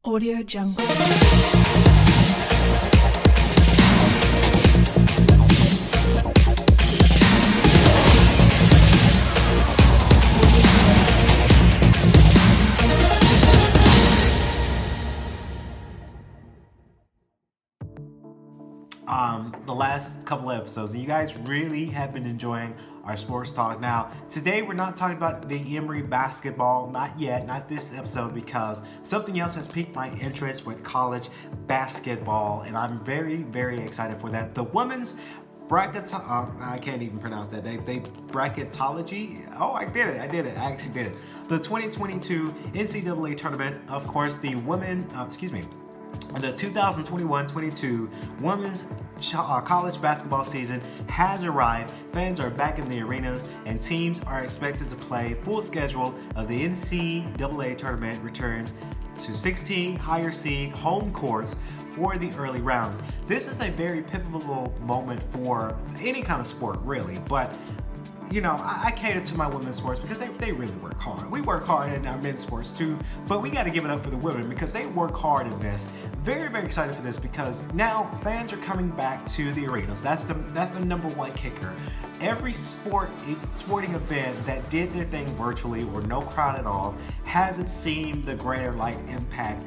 Audio Jungle. The last couple of episodes, and you guys really have been enjoying our sports talk. Now, today we're not talking about the Emory basketball, not yet, not this episode, because something else has piqued my interest with college basketball, and I'm very, very excited for that. The women's I can't even pronounce that. They bracketology. Oh, I did it. I actually did it. The 2022 NCAA tournament, of course, the the 2021-22 women's college basketball season has arrived. Fans are back in the arenas, and teams are expected to play. Full schedule of the NCAA tournament returns to 16 higher seed home courts for the early rounds. This is a very pivotal moment for any kind of sport, really, but you know, I cater to my women's sports because they really work hard. We work hard in our men's sports too, but we got to give it up for the women because they work hard in this. Very, very excited for this because now fans are coming back to the arenas. That's the number one kicker. Every sporting event that did their thing virtually or no crowd at all hasn't seen the greater impact.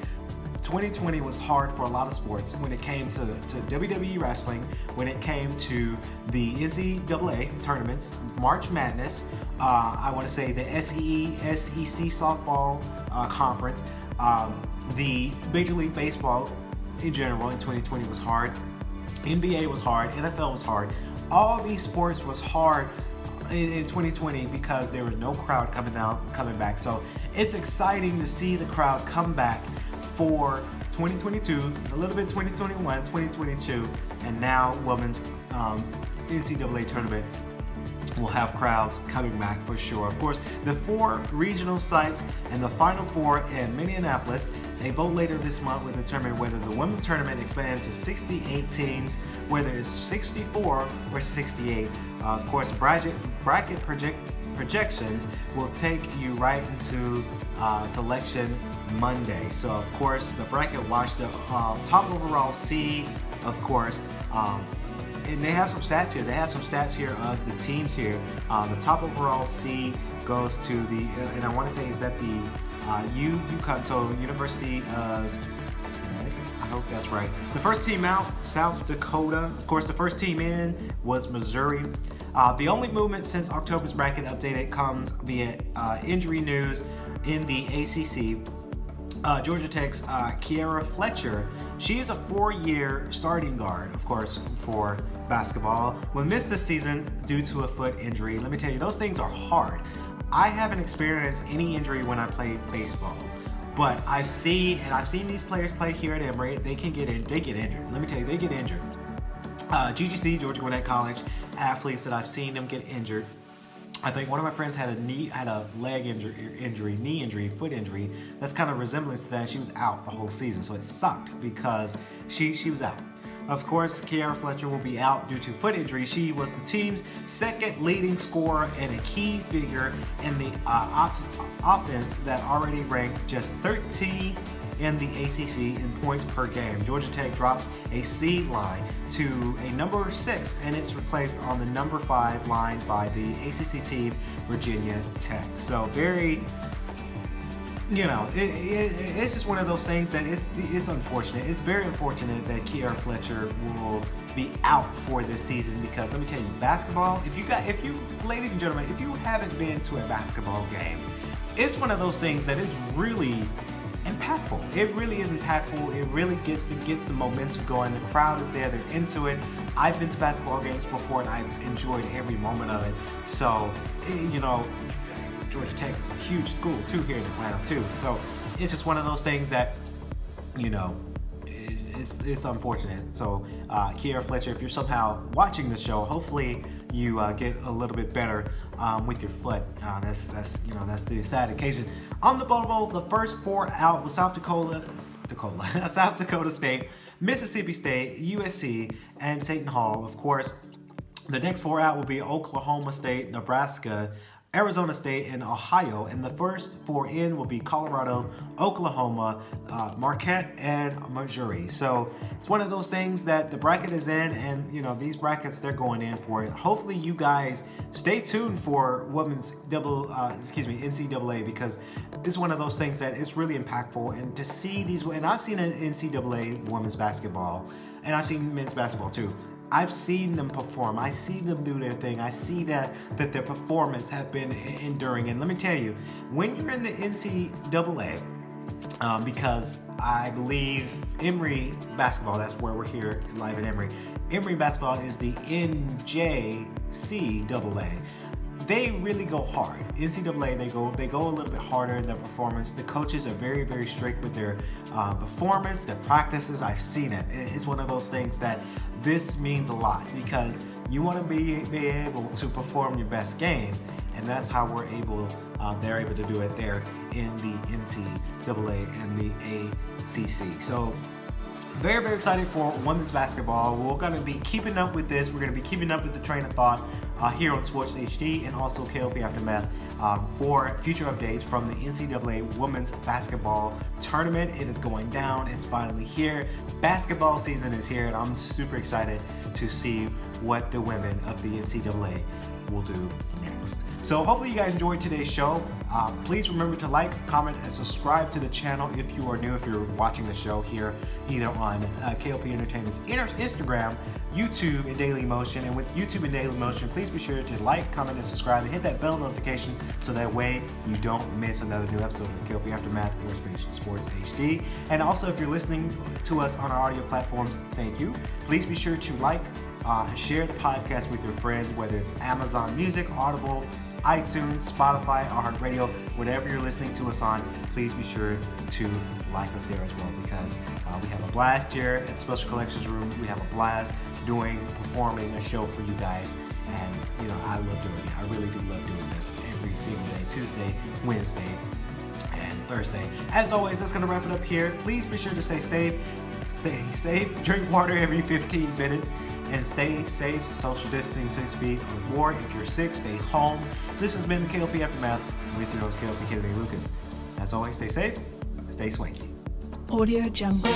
2020 was hard for a lot of sports when it came to WWE wrestling, when it came to the NCAA tournaments, March Madness, I want to say the SEC softball conference, the Major League Baseball in general in 2020 was hard, NBA was hard, NFL was hard. All these sports was hard in 2020 because there was no crowd coming back. So it's exciting to see the crowd come back for 2022, a little bit 2021, 2022, and now women's NCAA tournament will have crowds coming back for sure. Of course, the 4 regional sites and the Final Four in Minneapolis, a vote later this month will determine whether the women's tournament expands to 68 teams, whether it's 64 or 68. Of course, bracket projections will take you right into selection Monday. So of course the bracket watched the top overall seed, of course, and they have some stats here. They have some stats here of the teams here. The top overall seed goes to the, and I want to say is that the UConn, so University of Connecticut. I hope that's right. The first team out, South Dakota. Of course, the first team in was Missouri. The only movement since October's bracket updated comes via injury news in the ACC. Georgia Tech's Kiera Fletcher, she is a 4-year starting guard, of course, for basketball. Will miss this season due to a foot injury. Let me tell you, those things are hard. I haven't experienced any injury when I played baseball, but I've seen these players play here at Emory. They get injured. Let me tell you, they get injured. GGC, Georgia Gwinnett College athletes that I've seen them get injured. I think one of my friends had a leg injury, knee injury, foot injury. That's kind of resemblance to that. She was out the whole season, so it sucked because she was out. Of course, Kiera Fletcher will be out due to foot injury. She was the team's second leading scorer and a key figure in the offense that already ranked just 13th in the ACC in points per game. Georgia Tech drops a seed line to a number 6, and it's replaced on the number 5 line by the ACC team, Virginia Tech. So very, it's just one of those things that it's unfortunate. It's very unfortunate that Kiera Fletcher will be out for this season because let me tell you, basketball, ladies and gentlemen, if you haven't been to a basketball game, it's one of those things that is really impactful. It really is impactful. It really gets the momentum going. The crowd is there. They're into it. I've been to basketball games before, and I've enjoyed every moment of it. So, Georgia Tech is a huge school too here in Atlanta too. So it's just one of those things that, it's unfortunate. So Kiera Fletcher, if you're somehow watching the show, hopefully you get a little bit better with your foot. That's the sad occasion. On the bubble, the first 4 out was South Dakota State, Mississippi State, USC, and Seton Hall. Of course, the next 4 out will be Oklahoma State, Nebraska, Arizona State, and Ohio. And the first four in will be Colorado, Oklahoma, Marquette, and Missouri. So it's one of those things that the bracket is in, and these brackets, they're going in for it. Hopefully you guys stay tuned for NCAA, because it's one of those things that is really impactful. And to see these, and I've seen an NCAA women's basketball, and I've seen men's basketball too. I've seen them perform. I see them do their thing. I see that their performance have been enduring. And let me tell you, when you're in the NCAA, because I believe Emory basketball, that's where we're here live at Emory. Emory basketball is the NJCAA. They really go hard. NCAA, they go a little bit harder in their performance. The coaches are very, very strict with their performance, their practices. I've seen it. It's one of those things that this means a lot, because you want to be able to perform your best game, and that's how they're able to do it there in the NCAA and the ACC. So very, very excited for women's basketball. We're going to be keeping up with this. We're going to be keeping up with the train of thought here on Sports HD and also KLP Aftermath for future updates from the NCAA Women's Basketball Tournament. It is going down. It's finally here. Basketball season is here, and I'm super excited to see what the women of the NCAA will do next. So hopefully you guys enjoyed today's show. Please remember to like, comment, and subscribe to the channel if you are new, if you're watching the show here either on KLP Entertainment's Instagram, YouTube, and Daily Motion. And with YouTube and Daily Motion, please be sure to like, comment, and subscribe, and hit that bell notification so that way you don't miss another new episode of KLP Aftermath or Sports HD. And also, if you're listening to us on our audio platforms, thank you. Please be sure to share the podcast with your friends, whether it's Amazon Music, Audible, iTunes, Spotify, iHeartRadio, whatever you're listening to us on. Please be sure to like us there as well, because we have a blast here at Special Collections Room. We have a blast performing a show for you guys, and I love doing it. I really do love doing this every single day, Tuesday, Wednesday, and Thursday. As always, that's going to wrap it up here. Please be sure to stay safe, drink water every 15 minutes, and stay safe, social distancing 6 feet or more. If you're sick, stay home. This has been the KLP Aftermath with your host, KLP Kennedy Lucas. As always, stay safe, stay swanky. Audio Jungle.